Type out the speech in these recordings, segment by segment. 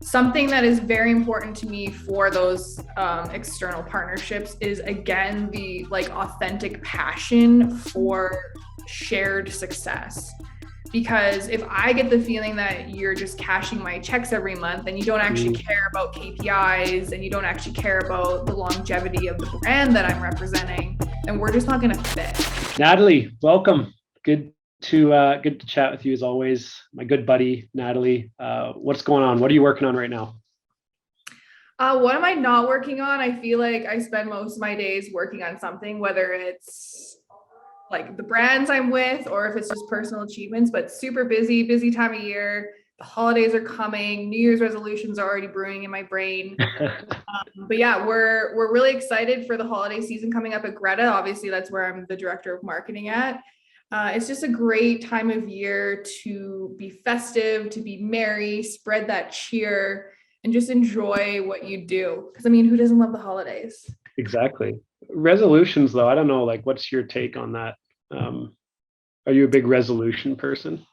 Something that is very important to me for those external partnerships is, again, the like authentic passion for shared success. Because if I get the feeling that you're just cashing my checks every month and you don't actually Mm. care about KPIs and you don't actually care about the longevity of the brand that I'm representing, then we're just not going to fit. Natalie, welcome. Good to chat with you as always. My good buddy, Natalie. What's going on? What are you working on right now? What am I not working on? I feel like I spend most of my days working on something, whether it's like the brands I'm with or if it's just personal achievements, but super busy time of year. The holidays are coming. New Year's resolutions are already brewing in my brain. But yeah, we're really excited for the holiday season coming up at Greta. Obviously, that's where I'm the director of marketing at. It's just a great time of year to be festive, to be merry, spread that cheer, and just enjoy what you do. Because I mean, who doesn't love the holidays? Exactly. Resolutions, though, I don't know. Like, what's your take on that? Um, are you a big resolution person?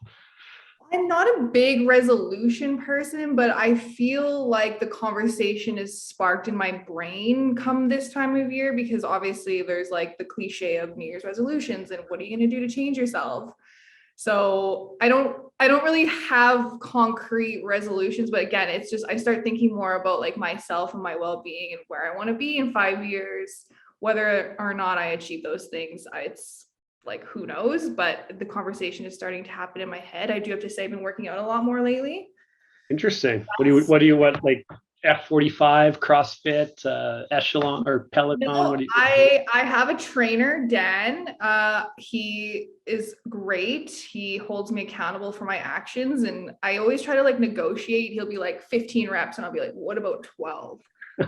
I'm not a big resolution person, but I feel like the conversation is sparked in my brain come this time of year because obviously there's like the cliche of New Year's resolutions and what are you going to do to change yourself? So I don't really have concrete resolutions, but again, it's just I start thinking more about like myself and my well-being and where I want to be in 5 years, whether or not I achieve those things. It's like who knows, but the conversation is starting to happen in my head. I do have to say I've been working out a lot more lately. Interesting. What like F45, CrossFit, Echelon or Peloton? No, What do you? I have a trainer, Dan. He is great. He holds me accountable for my actions, and I always try to like negotiate. He'll be like 15 reps, and I'll be like, "What about 12?"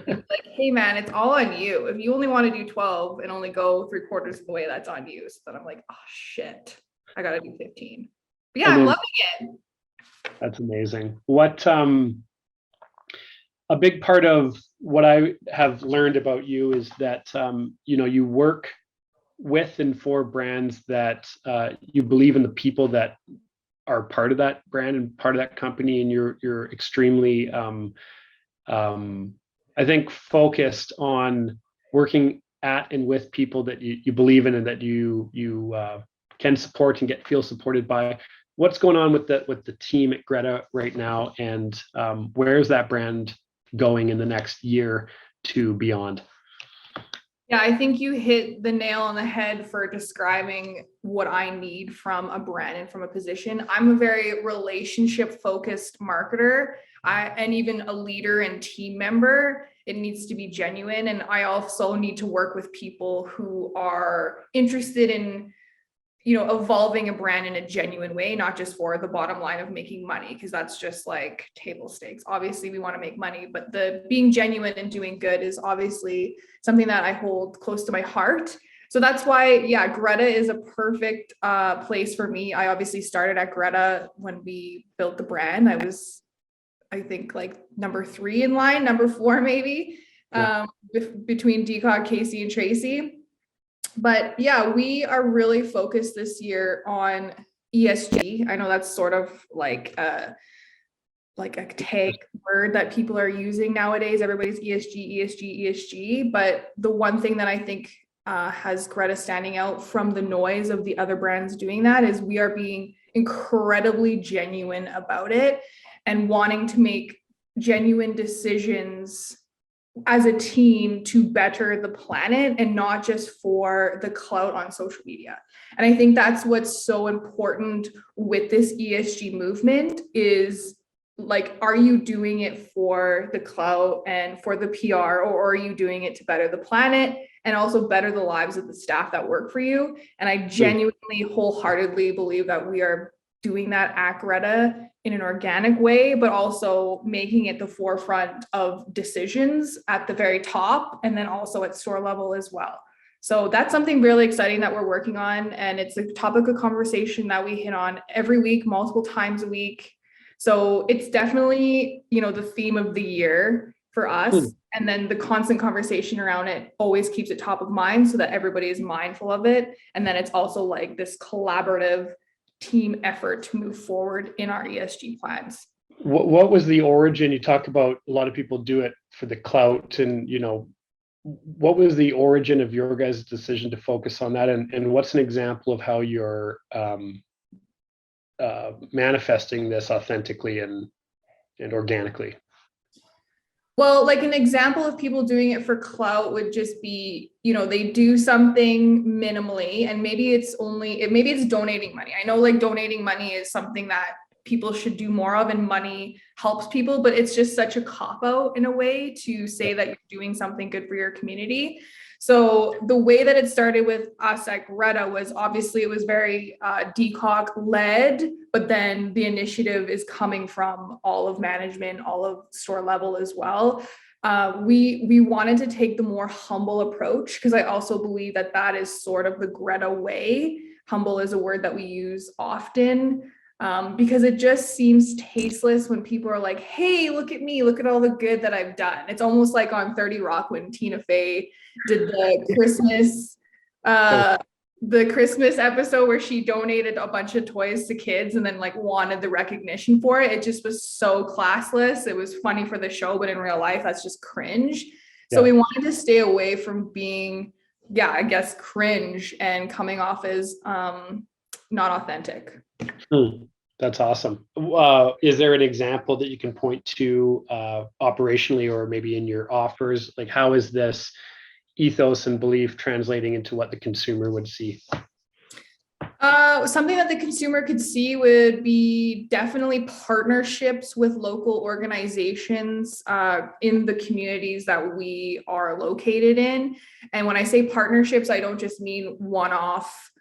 He's like, "Hey man, it's all on you. If you only want to do 12 and only go three-quarters of the way, that's on you." So then I'm like, "Oh shit, I gotta do 15." But yeah, And I'm then loving it. that's amazing. What a big part of what I have learned about you is that you work with and for brands that you believe in the people that are part of that brand and part of that company, and you're extremely um, I think focused on working at and with people that you believe in and that you can support and feel supported by. What's going on with the team at Greta right now, and where's that brand going in the next year to beyond? Yeah, I think you hit the nail on the head for describing what I need from a brand and from a position. I'm a very relationship focused marketer. And even a leader and team member. It needs to be genuine. And I also need to work with people who are interested in evolving a brand in a genuine way, not just for the bottom line of making money, because that's just like table stakes. Obviously, we want to make money, but the being genuine and doing good is obviously something that I hold close to my heart. So that's why, yeah, Greta is a perfect place for me. I obviously started at Greta when we built the brand. I think, like number 3 in line, number 4 maybe, Yeah. between Decog, Casey, and Tracy. But yeah, we are really focused this year on ESG. I know that's sort of like a tag word that people are using nowadays. Everybody's ESG, ESG, ESG. But the one thing that I think has Greta standing out from the noise of the other brands doing that is we are being incredibly genuine about it and wanting to make genuine decisions as a team to better the planet and not just for the clout on social media. And I think that's what's so important with this ESG movement is like, are you doing it for the clout and for the PR, or are you doing it to better the planet and also better the lives of the staff that work for you? And I genuinely, wholeheartedly believe that we are doing that at Greta in an organic way, but also making it the forefront of decisions at the very top and then also at store level as well. So that's something really exciting that we're working on. And it's a topic of conversation that we hit on every week, multiple times a week. So it's definitely, the theme of the year for Hmm. us. And then the constant conversation around it always keeps it top of mind so that everybody is mindful of it. And then it's also like this collaborative team effort to move forward in our ESG plans. what was the origin? You talk about a lot of people do it for the clout, and what was the origin of your guys' decision to focus on that, and what's an example of how you're manifesting this authentically and organically? Well, like an example of people doing it for clout would just be, they do something minimally and maybe it's donating money. I know like donating money is something that people should do more of and money helps people, but it's just such a cop out in a way to say that you're doing something good for your community. So the way that it started with us at Greta was obviously it was very DCOG led, but then the initiative is coming from all of management, all of store level as well. We wanted to take the more humble approach because I also believe that that is sort of the Greta way. Humble is a word that we use often. Because it just seems tasteless when people are like, hey, look at me, look at all the good that I've done. It's almost like on 30 Rock when Tina Fey did the Christmas episode where she donated a bunch of toys to kids and then like wanted the recognition for it. It just was so classless. It was funny for the show, but in real life, that's just cringe. So we wanted to stay away from being, I guess, cringe and coming off as not authentic. That's awesome. Is there an example that you can point to operationally or maybe in your offers? Like, how is this ethos and belief translating into what the consumer would see? Something that the consumer could see would be definitely partnerships with local organizations in the communities that we are located in. And when I say partnerships, I don't just mean one-off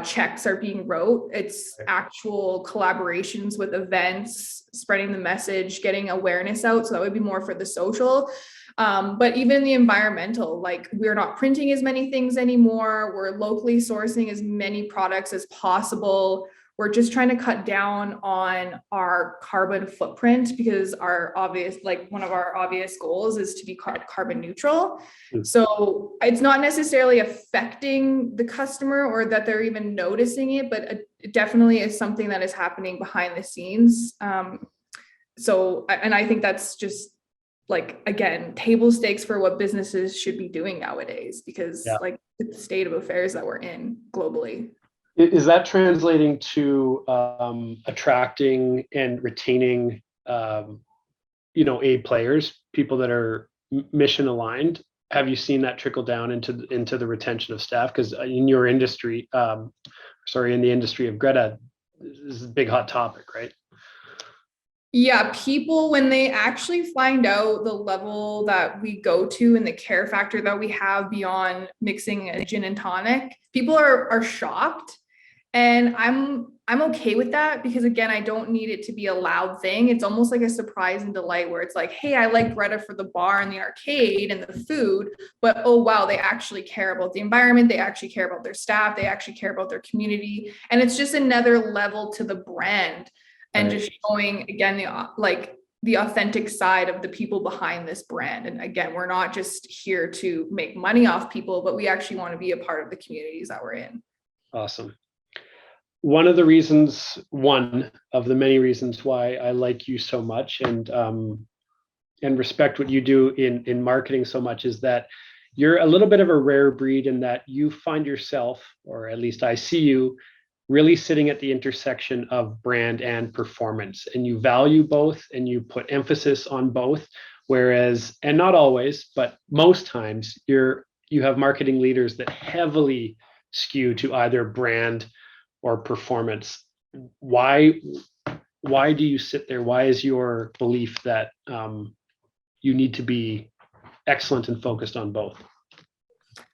checks are being wrote. It's actual collaborations with events, spreading the message, getting awareness out. So that would be more for the social. But even the environmental, like we're not printing as many things anymore. We're locally sourcing as many products as possible. We're just trying to cut down on our carbon footprint because one of our obvious goals is to be carbon neutral. So it's not necessarily affecting the customer or that they're even noticing it, but it definitely is something that is happening behind the scenes. And I think that's just like, again, table stakes for what businesses should be doing nowadays because like the state of affairs that we're in globally. Is that translating to attracting and retaining, A players, people that are mission aligned? Have you seen that trickle down into the retention of staff? Because in your industry, in the industry of Greta, this is a big hot topic, right? Yeah, people, when they actually find out the level that we go to and the care factor that we have beyond mixing a gin and tonic, people are shocked. And I'm okay with that because again, I don't need it to be a loud thing. It's almost like a surprise and delight where it's like, hey, I like Greta for the bar and the arcade and the food, but oh wow, they actually care about the environment, they actually care about their staff, they actually care about their community. And it's just another level to the brand and just showing again the authentic side of the people behind this brand. And again, we're not just here to make money off people, but we actually want to be a part of the communities that we're in. Awesome. One of the many reasons why I like you so much and respect what you do in marketing so much is that you're a little bit of a rare breed in that you find yourself, or at least I see you, really sitting at the intersection of brand and performance, and you value both and you put emphasis on both. Whereas, and not always, but most times, you have marketing leaders that heavily skew to either brand or performance. Why do you sit there? Why is your belief that you need to be excellent and focused on both?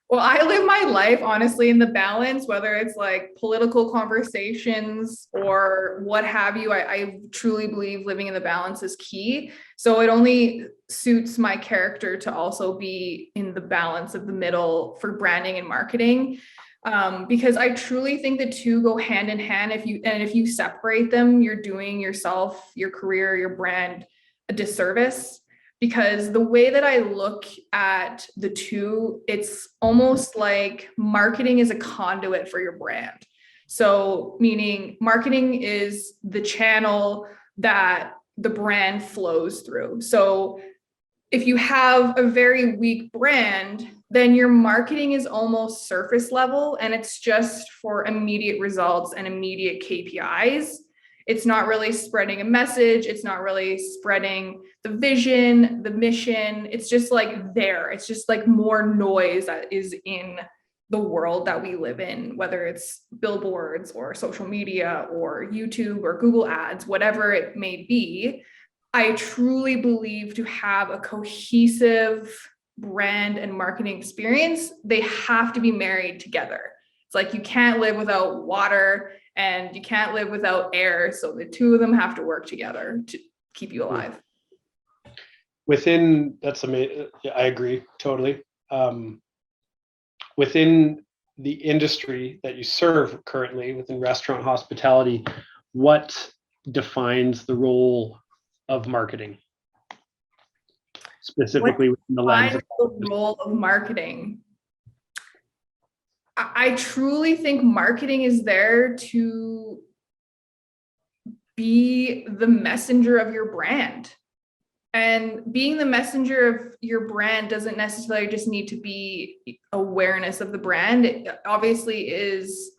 Well, I live my life honestly in the balance, whether it's like political conversations or what have you. I truly believe living in the balance is key. So it only suits my character to also be in the balance of the middle for branding and marketing. Because I truly think the two go hand in hand. If you separate them, you're doing yourself, your career, your brand a disservice. Because the way that I look at the two, it's almost like marketing is a conduit for your brand. So meaning marketing is the channel that the brand flows through. So if you have a very weak brand, then your marketing is almost surface level and it's just for immediate results and immediate KPIs. It's not really spreading a message. It's not really spreading the vision, the mission. It's just like there. It's just like more noise that is in the world that we live in, whether it's billboards or social media or YouTube or Google Ads, whatever it may be. I truly believe to have a cohesive brand and marketing experience, they have to be married together. It's like you can't live without water and you can't live without air. So the two of them have to work together to keep you alive. That's amazing. I agree totally. Within the industry that you serve currently, within restaurant hospitality, what defines the role of marketing, specifically within the lens of the role of marketing? I truly think marketing is there to be the messenger of your brand. And being the messenger of your brand doesn't necessarily just need to be awareness of the brand. It obviously is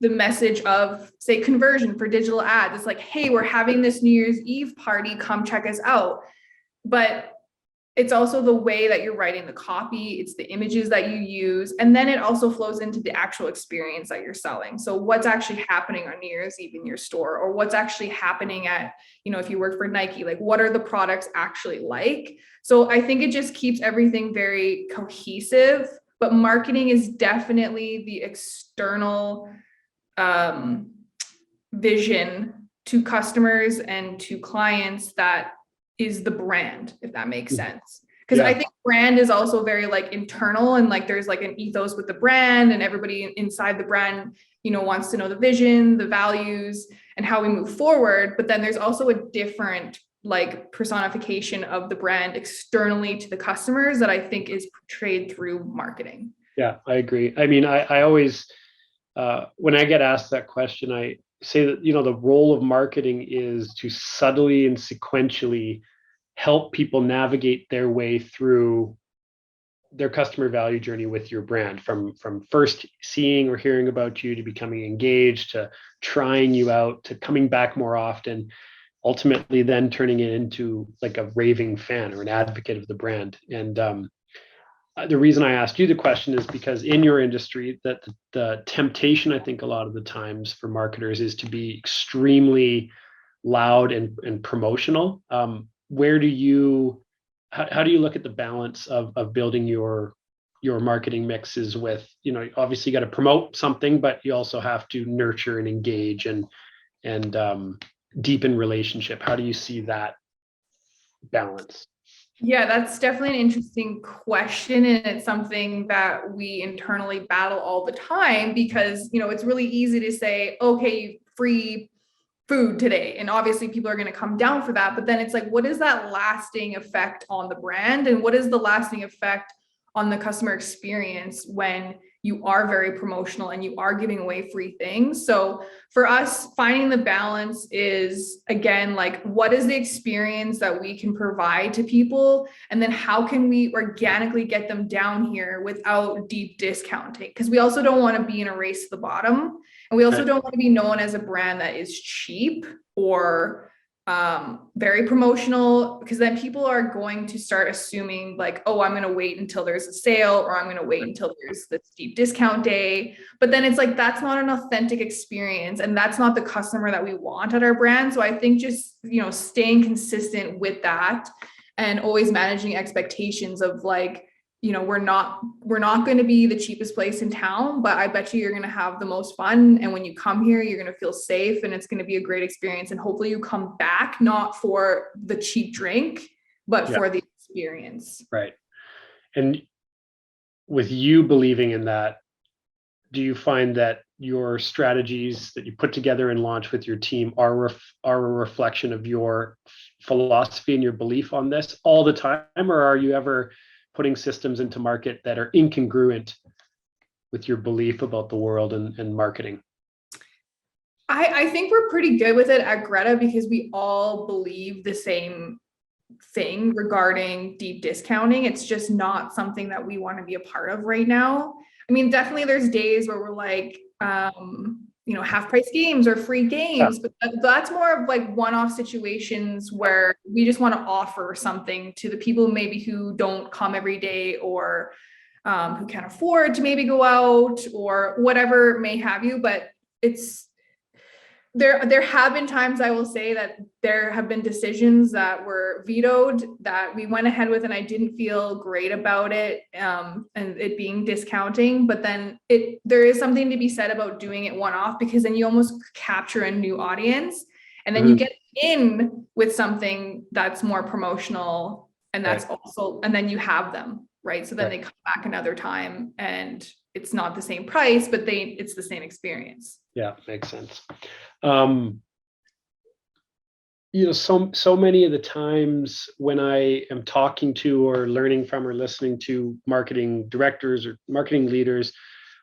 the message of, say, conversion for digital ads. It's like, hey, we're having this New Year's Eve party, come check us out. But it's also the way that you're writing the copy, it's the images that you use, and then it also flows into the actual experience that you're selling. So what's actually happening on New Year's Eve in your store, or what's actually happening at, if you work for Nike, like what are the products actually like? So I think it just keeps everything very cohesive, but marketing is definitely the external vision to customers and to clients that is the brand, if that makes sense. Because I think brand is also very like internal, and like there's like an ethos with the brand, and everybody inside the brand, wants to know the vision, the values, and how we move forward. But then there's also a different like personification of the brand externally to the customers that I think is portrayed through marketing. Yeah, I agree. I mean, I always, when I get asked that question, I say that, the role of marketing is to subtly and sequentially help people navigate their way through their customer value journey with your brand, from first seeing or hearing about you to becoming engaged, to trying you out, to coming back more often, ultimately then turning it into like a raving fan or an advocate of the brand. And the reason I asked you the question is because in your industry, that the temptation, I think a lot of the times for marketers, is to be extremely loud and promotional. How do you look at the balance of building your marketing mixes with, obviously you got to promote something, but you also have to nurture and engage and deepen relationship. How do you see that balance? Yeah, that's definitely an interesting question. And it's something that we internally battle all the time because, it's really easy to say, okay, free food today. And obviously people are going to come down for that. But then it's like, what is that lasting effect on the brand? And what is the lasting effect on the customer experience when you are very promotional and you are giving away free things? So for us, finding the balance is, again, like, what is the experience that we can provide to people? And then how can we organically get them down here without deep discounting? Because we also don't want to be in a race to the bottom. And we also don't want to be known as a brand that is cheap or very promotional, because then people are going to start assuming like, oh, I'm going to wait until there's a sale, or I'm going to wait until there's this deep discount day. But then it's like, that's not an authentic experience. And that's not the customer that we want at our brand. So I think just, staying consistent with that and always managing expectations of like, we're not going to be the cheapest place in town, but I bet you're going to have the most fun. And when you come here, you're going to feel safe and it's going to be a great experience. And hopefully you come back, not for the cheap drink, but for the experience. Right. And with you believing in that, do you find that your strategies that you put together and launch with your team are a reflection of your philosophy and your belief on this all the time? Or are you ever putting systems into market that are incongruent with your belief about the world and marketing? I think we're pretty good with it at Greta because we all believe the same thing regarding deep discounting. It's just not something that we want to be a part of right now. I mean, definitely there's days where we're like, half price games or free games, but that's more of like one-off situations where we just want to offer something to the people maybe who don't come every day or who can't afford to maybe go out or whatever may have you. But it's there have been times I will say that there have been decisions that were vetoed that we went ahead with and I didn't feel great about it, and it being discounting, but then there is something to be said about doing it one-off because then you almost capture a new audience and then you get in with something that's more promotional and that's also, and then you have them, right? So then they come back another time and it's not the same price, but it's the same experience. Yeah, makes sense. So many of the times when I am talking to or learning from or listening to marketing directors or marketing leaders,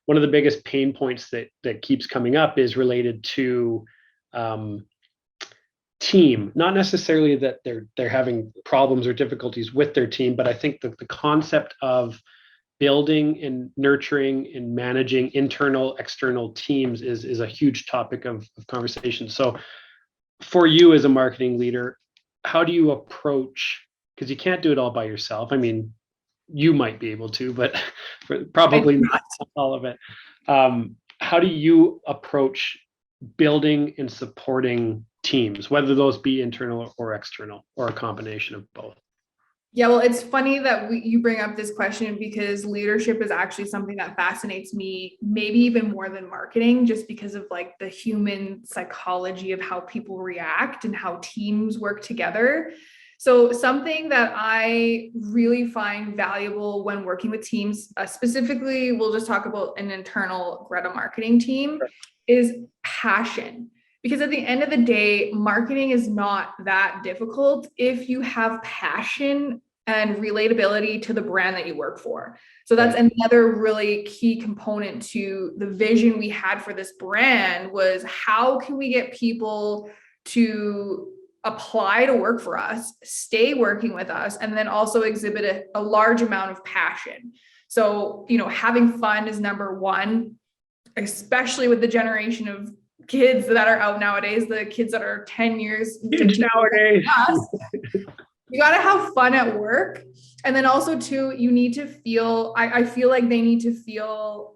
one of the biggest pain points that keeps coming up is related to team. Not necessarily that they're having problems or difficulties with their team, but I think that the concept of building and nurturing and managing internal, external teams is a huge topic of conversation. So for you as a marketing leader, how do you approach, because you can't do it all by yourself. I mean, you might be able to, but probably not all of it. How do you approach building and supporting teams, whether those be internal or external or a combination of both? Yeah, well, it's funny that you bring up this question because leadership is actually something that fascinates me, maybe even more than marketing, just because of like the human psychology of how people react and how teams work together. So something that I really find valuable when working with teams, specifically, we'll just talk about an internal Greta marketing team, is passion. Because at the end of the day, marketing is not that difficult if you have passion and relatability to the brand that you work for. So that's another really key component to the vision we had for this brand was how can we get people to apply to work for us, stay working with us, and then also exhibit a large amount of passion. So, having fun is number one, especially with the generation of kids that are out nowadays, the kids that are 10 years nowadays. You got to have fun at work. And then also too, you need to feel, I feel like they need to feel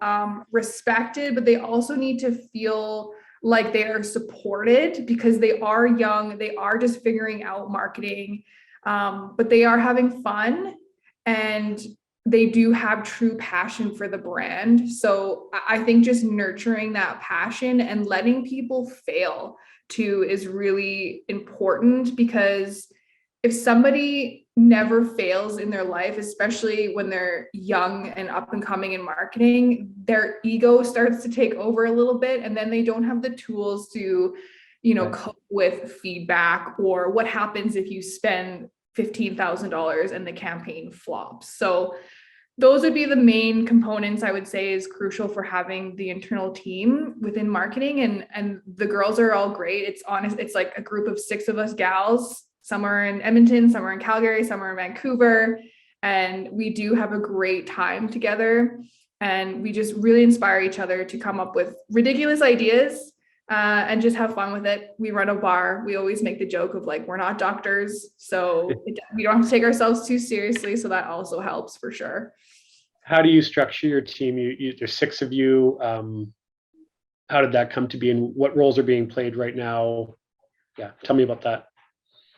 respected, but they also need to feel like they are supported because they are young. They are just figuring out marketing, but they are having fun and they do have true passion for the brand. So I think just nurturing that passion and letting people fail too is really important because if somebody never fails in their life, especially when they're young and up and coming in marketing, their ego starts to take over a little bit and then they don't have the tools to, cope with feedback or what happens if you spend $15,000 and the campaign flops. So those would be the main components I would say is crucial for having the internal team within marketing. And the girls are all great. It's honest. It's like a group of 6 of us gals. Some are in Edmonton, some are in Calgary, some are in Vancouver. And we do have a great time together. And we just really inspire each other to come up with ridiculous ideas and just have fun with it. We run a bar. We always make the joke of like, we're not doctors. So we don't have to take ourselves too seriously. So that also helps for sure. How do you structure your team? There's 6 of you. How did that come to be and what roles are being played right now? Yeah, tell me about that.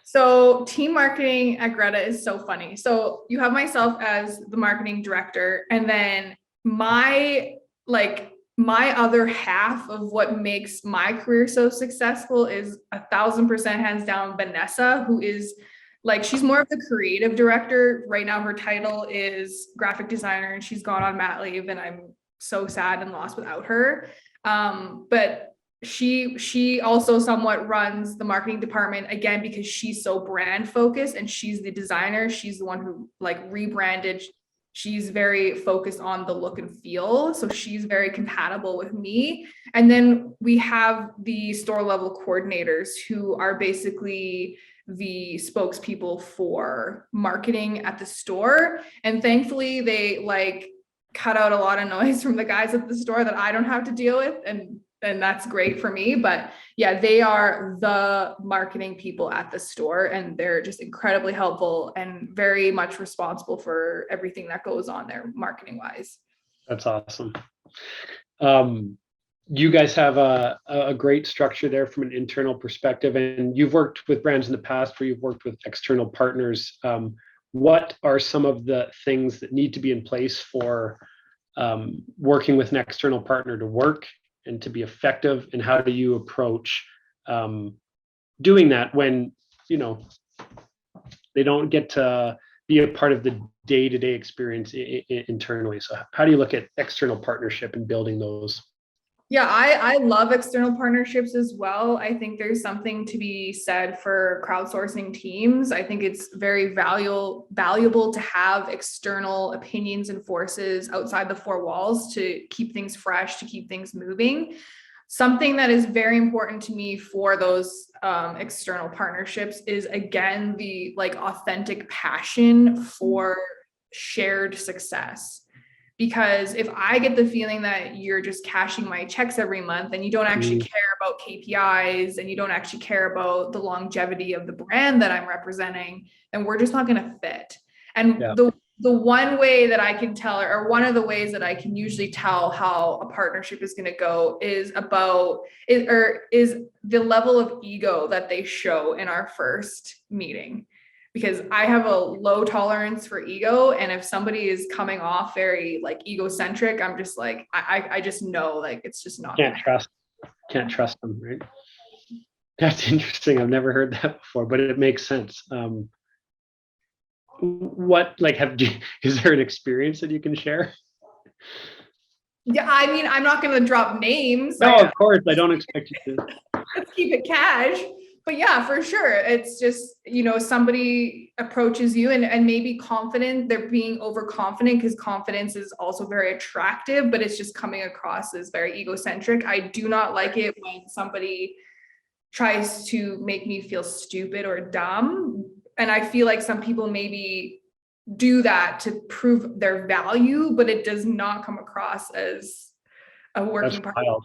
So team marketing at Greta is so funny. So you have myself as the marketing director, and then my other half of what makes my career so successful is 1,000% hands down Vanessa, who is she's more of the creative director. Right now, her title is graphic designer and she's gone on mat leave and I'm so sad and lost without her. But she also somewhat runs the marketing department again, because she's so brand focused and she's the designer. She's the one who rebranded. she's very focused on the look and feel. So she's very compatible with me. And then we have the store level coordinators who are basically the spokespeople for marketing at the store. And thankfully they like cut out a lot of noise from the guys at the store that I don't have to deal with. And that's great for me. But yeah, they are the marketing people at the store, and they're just incredibly helpful and very much responsible for everything that goes on there marketing wise. That's awesome. You guys have a great structure there from an internal perspective, and you've worked with brands in the past where you've worked with external partners. What are some of the things that need to be in place for working with an external partner to work and to be effective, and how do you approach doing that when they don't get to be a part of the day-to-day experience internally? So how do you look at external partnership and building those? Yeah, I love external partnerships as well. I think there's something to be said for crowdsourcing teams. I think it's very valuable to have external opinions and forces outside the four walls to keep things fresh, to keep things moving. Something that is very important to me for those external partnerships is, again, the like authentic passion for shared success. Because if I get the feeling that you're just cashing my checks every month and you don't actually care about KPIs and you don't actually care about the longevity of the brand that I'm representing, then we're just not going to fit. And the one way that I can tell, or one of the ways that I can usually tell how a partnership is going to go is the level of ego that they show in our first meeting. Because I have a low tolerance for ego. And if somebody is coming off very like egocentric, I'm just like, I just know like it's just not. Can't trust them, right? That's interesting. I've never heard that before, but it makes sense. Is there an experience that you can share? Yeah, I mean, I'm not going to drop names. No, of course, I don't expect you to. Let's keep it cash. But yeah, for sure. It's just, somebody approaches you and maybe confident, they're being overconfident because confidence is also very attractive, but it's just coming across as very egocentric. I do not like it when somebody tries to make me feel stupid or dumb. And I feel like some people maybe do that to prove their value, but it does not come across as a working partner.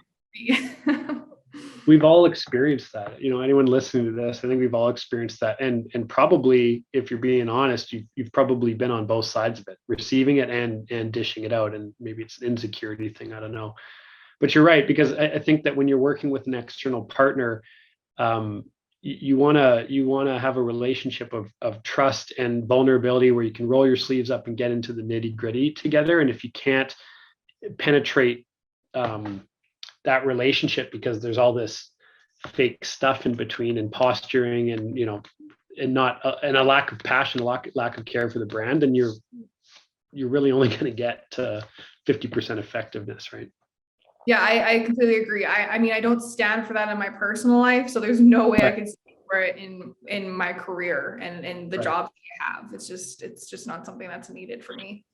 We've all experienced that. Anyone listening to this, I think we've all experienced that. And probably, if you're being honest, you've probably been on both sides of it, receiving it and dishing it out. And maybe it's an insecurity thing, I don't know. But you're right, because I think that when you're working with an external partner, you want to have a relationship of trust and vulnerability where you can roll your sleeves up and get into the nitty gritty together. And if you can't penetrate that relationship because there's all this fake stuff in between and posturing and and a lack of passion, lack of care for the brand, and you're really only going to get to 50% effectiveness, right? Yeah, I completely agree. I mean, I don't stand for that in my personal life, so there's no way I can stand for it in my career and in the jobs I have. It's just not something that's needed for me.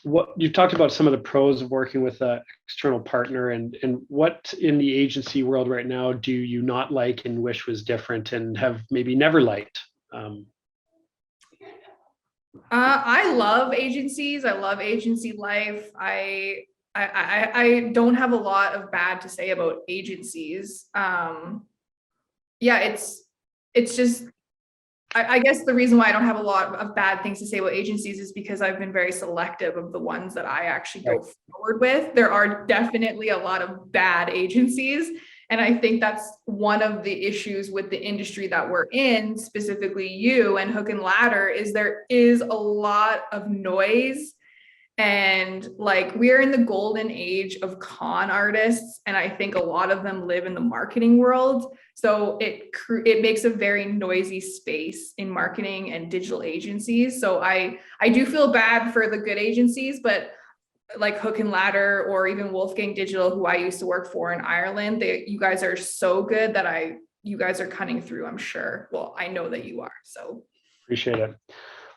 What you've talked about some of the pros of working with an external partner, and what in the agency world right now do you not like and wish was different and have maybe never liked? I love agencies. I love agency life. I don't have a lot of bad to say about agencies. Yeah, it's just, I guess the reason why I don't have a lot of bad things to say about agencies is because I've been very selective of the ones that I actually go forward with. There are definitely a lot of bad agencies. And I think that's one of the issues with the industry that we're in, specifically you and Hook and Ladder, is there is a lot of noise. And like, we're in the golden age of con artists, and I think a lot of them live in the marketing world. So it makes a very noisy space in marketing and digital agencies. So I do feel bad for the good agencies, but like Hook and Ladder or even Wolfgang Digital, who I used to work for in Ireland, you guys are so good that you guys are cutting through, I'm sure. Well, I know that you are. So appreciate it.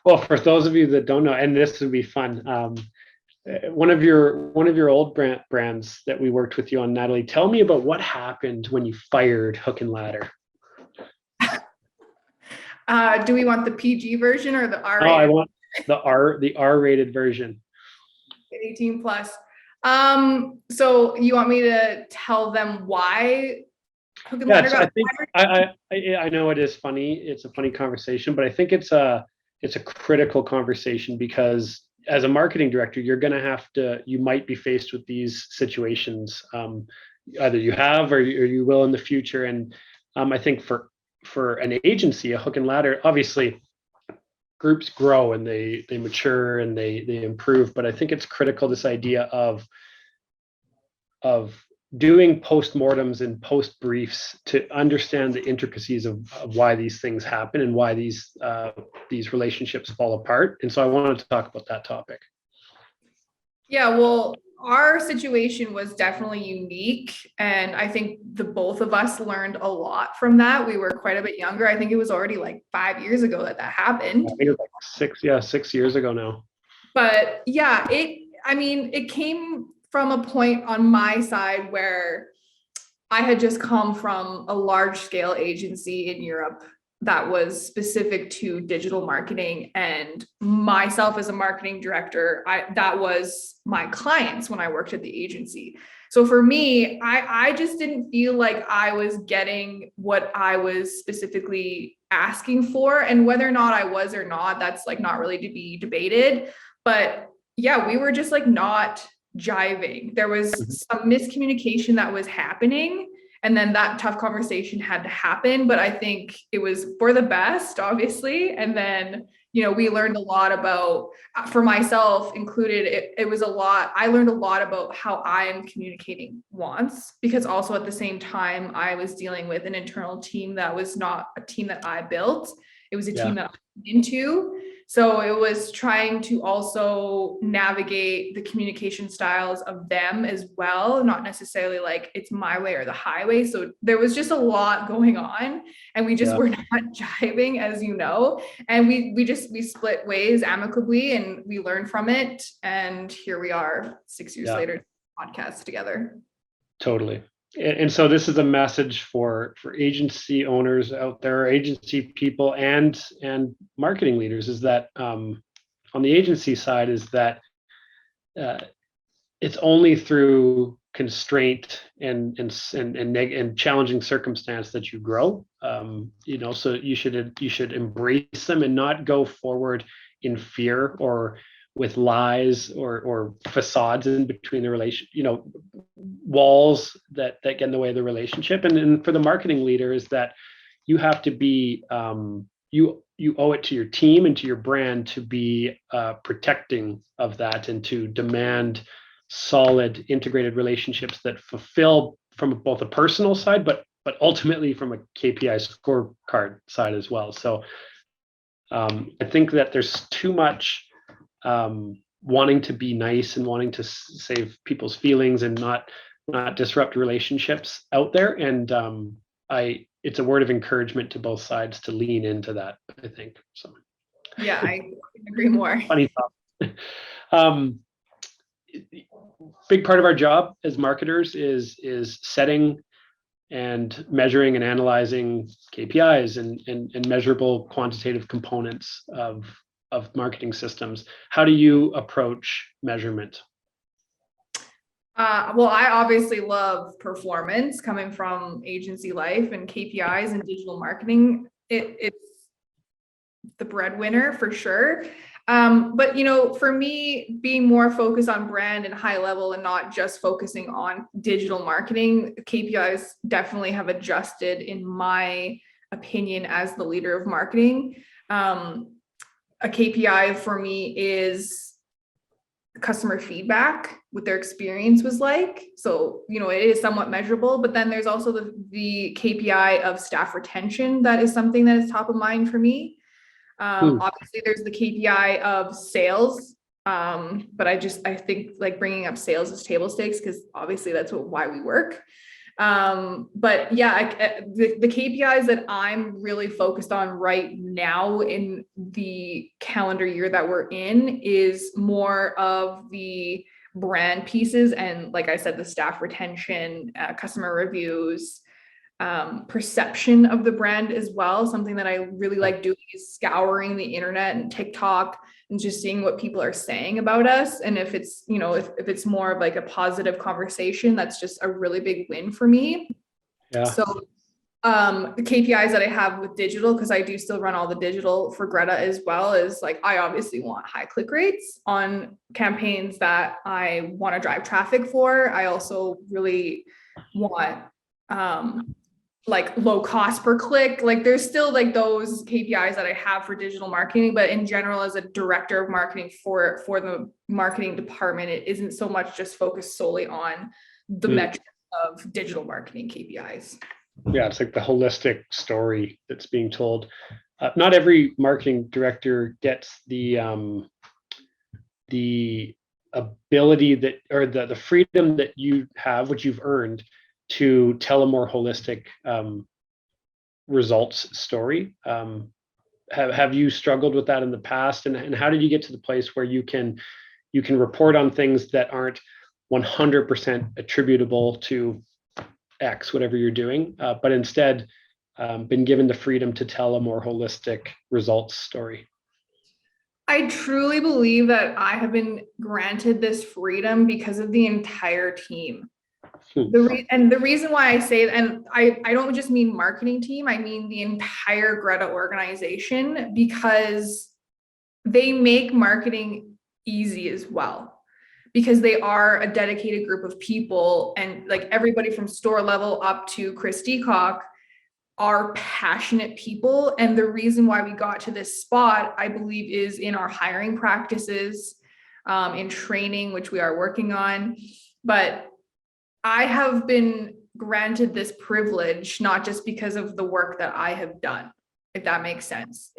Well, for those of you that don't know, and this would be fun, one of your old brands that we worked with you on, Natalie, tell me about what happened when you fired Hook and Ladder. Do we want the PG version or the Oh, I R-rated, want the R-rated version. 18 plus? So you want me to tell them why Hook and Ladder Yes, I got think I know it is funny. It's a funny conversation, but I think it's a critical conversation because as a marketing director, you might be faced with these situations. Either you have or you will in the future. And I think for an agency, a Hook and Ladder, obviously groups grow and they mature and they improve. But I think it's critical, this idea of doing postmortems and post briefs to understand the intricacies of why these things happen and why these relationships fall apart. And so I wanted to talk about that topic. Yeah, well, our situation was definitely unique. And I think the both of us learned a lot from that. We were quite a bit younger. I think it was already like 5 years ago that happened. I think it's like 6 years ago now. But yeah, I mean, it came from a point on my side where I had just come from a large scale agency in Europe that was specific to digital marketing, and myself as a marketing director, that was my clients when I worked at the agency. So for me, I just didn't feel like I was getting what I was specifically asking for, and whether or not I was or not, that's like not really to be debated. But yeah, we were just like not jiving. There was some miscommunication that was happening, and then that tough conversation had to happen, but I think it was for the best, obviously. And then, we learned a lot about, for myself included, it was a lot. I learned a lot about how I am communicating wants, because also at the same time, I was dealing with an internal team that was not a team that I built. It was a Yeah. team that I was into. So it was trying to also navigate the communication styles of them as well, not necessarily like it's my way or the highway. So there was just a lot going on, and we just Yeah. were not jiving, as you know. And we split ways amicably, and we learned from it. And here we are 6 years Yeah. later, podcast together. Totally. And so this is a message for agency owners out there, agency people, and marketing leaders, is that on the agency side is that uh, it's only through constraint and challenging circumstance that you grow. So you should embrace them and not go forward in fear or with lies or facades in between the relation, walls that get in the way of the relationship. And for the marketing leader is that you have to be, you owe it to your team and to your brand to be protecting of that and to demand solid integrated relationships that fulfill from both a personal side, but ultimately from a KPI scorecard side as well. So I think that there's too much wanting to be nice and wanting to save people's feelings and not disrupt relationships out there. And it's a word of encouragement to both sides to lean into that, I think. So Yeah, I agree more. funny thought. Big part of our job as marketers is setting and measuring and analyzing KPIs and measurable quantitative components of marketing systems. How do you approach measurement? Well, I obviously love performance coming from agency life, and KPIs and digital marketing. It's the breadwinner for sure. But for me, being more focused on brand and high level and not just focusing on digital marketing, KPIs definitely have adjusted, in my opinion, as the leader of marketing. A KPI for me is customer feedback, what their experience was like. So, it is somewhat measurable, but then there's also the KPI of staff retention. That is something that is top of mind for me. Obviously there's the KPI of sales. But I think like bringing up sales is table stakes, because obviously that's why we work. But yeah, the KPIs that I'm really focused on right now in the calendar year that we're in is more of the brand pieces. And like I said, the staff retention, customer reviews, perception of the brand as well. Something that I really like doing is scouring the internet and TikTok and just seeing what people are saying about us. And if it's, if it's more of like a positive conversation, that's just a really big win for me. Yeah. So the KPIs that I have with digital, because I do still run all the digital for Greta as well, is like I obviously want high click rates on campaigns that I want to drive traffic for. I also really want like low cost per click. Like there's still like those KPIs that I have for digital marketing, but in general, as a director of marketing for the marketing department, it isn't so much just focused solely on the metrics of digital marketing KPIs. Yeah, it's like the holistic story that's being told. Not every marketing director gets the ability that, or the freedom that you have, which you've earned, to tell a more holistic results story. Have you struggled with that in the past, and how did you get to the place where you can report on things that aren't 100% attributable to X, whatever you're doing, but instead been given the freedom to tell a more holistic results story? I truly believe that I have been granted this freedom because of the entire team. And the reason why I say that, and I don't just mean marketing team, I mean the entire Greta organization, because they make marketing easy as well, because they are a dedicated group of people, and like everybody from store level up to Chris Deacock are passionate people. And the reason why we got to this spot, I believe, is in our hiring practices, in training, which we are working on. But I have been granted this privilege, not just because of the work that I have done, if that makes sense.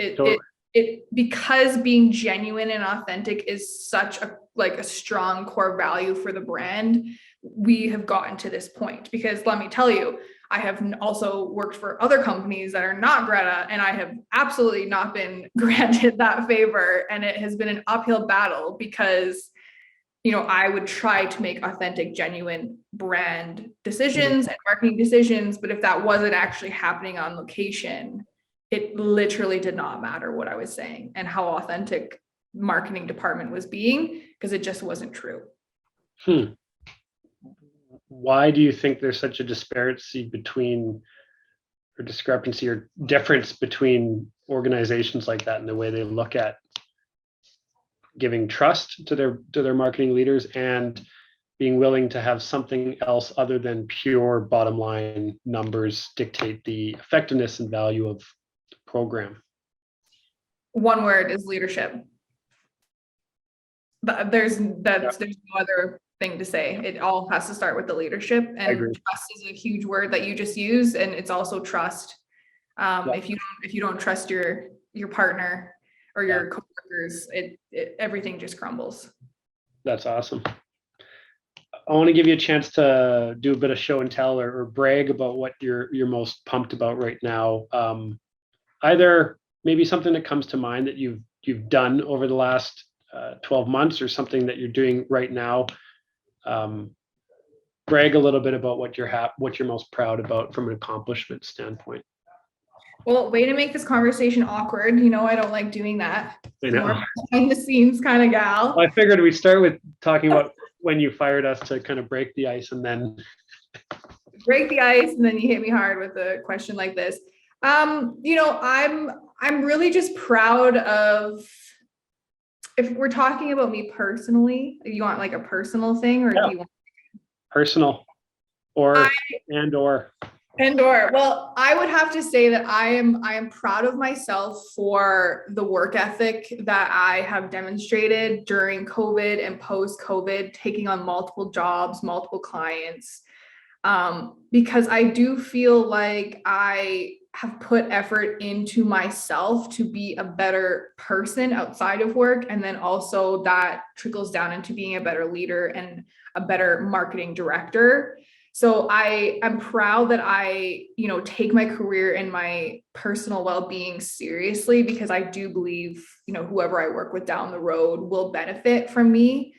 Because being genuine and authentic is such a strong core value for the brand, we have gotten to this point. Because let me tell you, I have also worked for other companies that are not Greta, and I have absolutely not been granted that favor. And it has been an uphill battle because I would try to make authentic, genuine brand decisions and marketing decisions, but if that wasn't actually happening on location, it literally did not matter what I was saying and how authentic marketing department was being, because it just wasn't true. Why do you think there's such a discrepancy or difference between organizations like that and the way they look at giving trust to their marketing leaders and being willing to have something else other than pure bottom line numbers dictate the effectiveness and value of the program? One word is leadership. There's no other thing to say. It all has to start with the leadership, and trust is a huge word that you just used, and it's also trust. If you don't trust your partner or your coworkers, everything just crumbles. That's awesome. I want to give you a chance to do a bit of show and tell or brag about what you're most pumped about right now. Either maybe something that comes to mind that you've done over the last 12 months, or something that you're doing right now. Brag a little bit about what you're most proud about from an accomplishment standpoint. Well, way to make this conversation awkward. I don't like doing that. I know. More behind the scenes kind of gal. Well, I figured we'd start with talking about when you fired us to kind of break the ice, and then break the ice, and then you hit me hard with a question like this. I'm really just proud of, if we're talking about me personally, you want like a personal thing, or do you want personal or? Well, I would have to say that I am proud of myself for the work ethic that I have demonstrated during COVID and post-COVID, taking on multiple jobs, multiple clients, because I do feel like I have put effort into myself to be a better person outside of work. And then also that trickles down into being a better leader and a better marketing director. So I'm proud that I, take my career and my personal well-being seriously, because I do believe, whoever I work with down the road will benefit from me.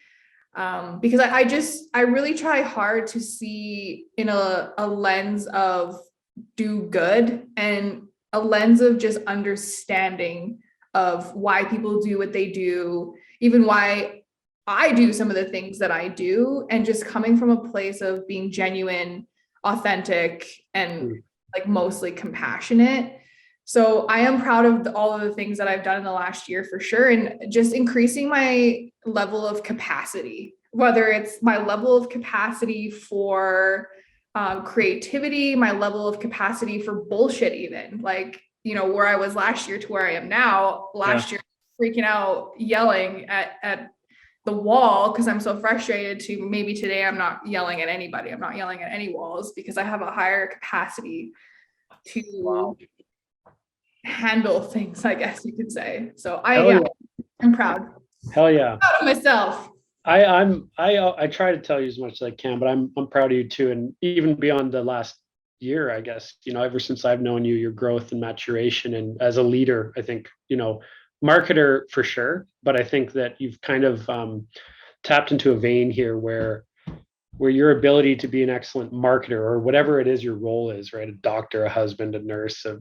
Because I really try hard to see in a lens of do good, and a lens of just understanding of why people do what they do, even why I do some of the things that I do, and just coming from a place of being genuine, authentic, and like mostly compassionate. So I am proud of all of the things that I've done in the last year for sure, and just increasing my level of capacity, whether it's my level of capacity for creativity, my level of capacity for bullshit, even like, where I was last year to where I am now. Last year, freaking out, yelling at the wall because I'm so frustrated, to maybe today I'm not yelling at anybody. I'm not yelling at any walls because I have a higher capacity to handle things, I guess you could say. So I'm proud. Hell yeah. Proud of myself. I try to tell you as much as I can, but I'm proud of you too. And even beyond the last year, I guess, ever since I've known you, your growth and maturation and as a leader, I think, marketer for sure, but I think that you've kind of tapped into a vein here where your ability to be an excellent marketer, or whatever it is your role is, right? A doctor, a husband, a nurse, a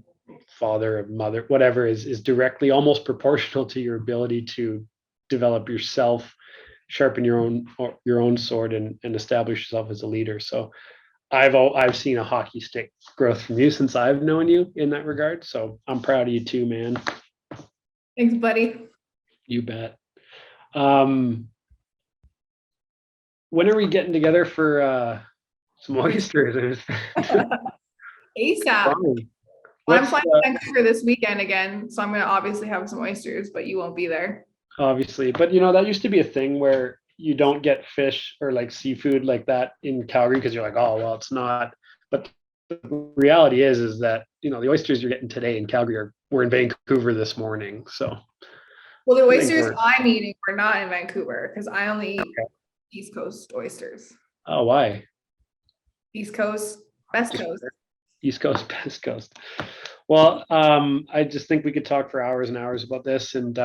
father, a mother, whatever is directly almost proportional to your ability to develop yourself, sharpen your own sword, and establish yourself as a leader. So I've seen a hockey stick growth from you since I've known you in that regard. So I'm proud of you too, man. Thanks, buddy. You bet. When are we getting together for some oysters? ASAP. I'm flying to Vancouver this weekend again, so I'm going to obviously have some oysters, but you won't be there. Obviously, but that used to be a thing where you don't get fish or like seafood like that in Calgary because you're like, oh well, it's not. But the reality is that the oysters you're getting today in Calgary were in Vancouver this morning. So, well, the oysters I'm eating were not in Vancouver because I only eat East Coast oysters. Oh, why? East Coast, Best Coast. East Coast, Best Coast. Well, I just think we could talk for hours and hours about this. And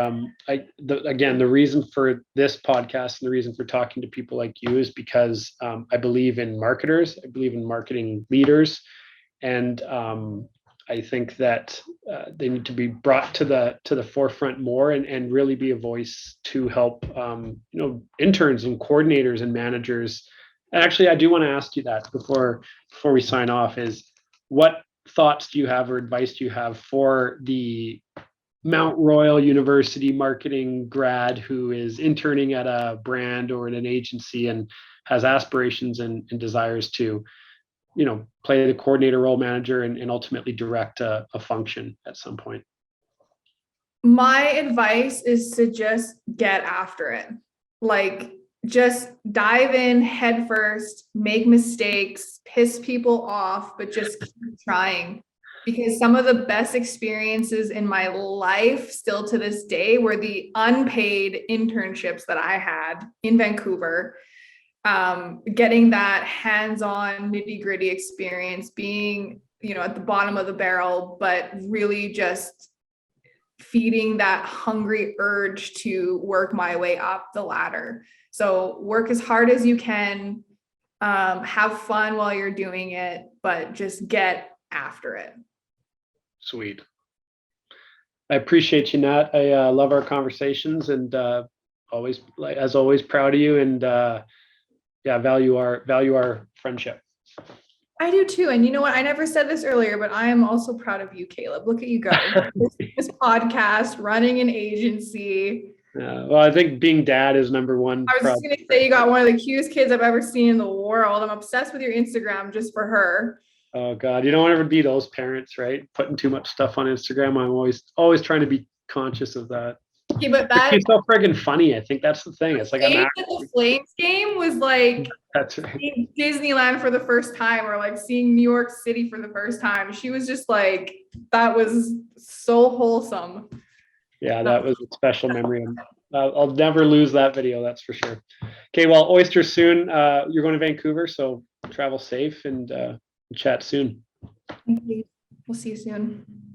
again, the reason for this podcast and the reason for talking to people like you is because I believe in marketers. I believe in marketing leaders, and I think that they need to be brought to the forefront more, and really be a voice to help interns and coordinators and managers. And actually, I do want to ask you that before we sign off: is what thoughts do you have or advice do you have for the Mount Royal University marketing grad who is interning at a brand or in an agency and has aspirations and desires to play the coordinator role, manager, and ultimately direct a function at some point? My advice is to just get after it. Like, just dive in head first, make mistakes, piss people off, but just keep trying. Because some of the best experiences in my life still to this day were the unpaid internships that I had in Vancouver. Getting that hands-on nitty-gritty experience, being, at the bottom of the barrel, but really just feeding that hungry urge to work my way up the ladder. So work as hard as you can, have fun while you're doing it, but just get after it. Sweet. I appreciate you, Nat. I love our conversations, and always proud of you, and value our friendship. I do too. And you know what? I never said this earlier, but I am also proud of you, Caleb. Look at you go. This podcast, running an agency. Well, I think being dad is number one. I was just going to say, you got one of the cutest kids I've ever seen in the world. I'm obsessed with your Instagram just for her. Oh God, you don't ever be those parents, right? Putting too much stuff on Instagram. I'm always trying to be conscious of that. Okay, but she's so friggin' funny. I think that's the thing. It's like the Flames game was like that's right. Seeing Disneyland for the first time, or like seeing New York City for the first time. She was just like, that was so wholesome. Yeah, that was a special memory. I'll never lose that video, that's for sure. Okay, well, oyster soon. You're going to Vancouver, so travel safe and chat soon. Thank you. We'll see you soon.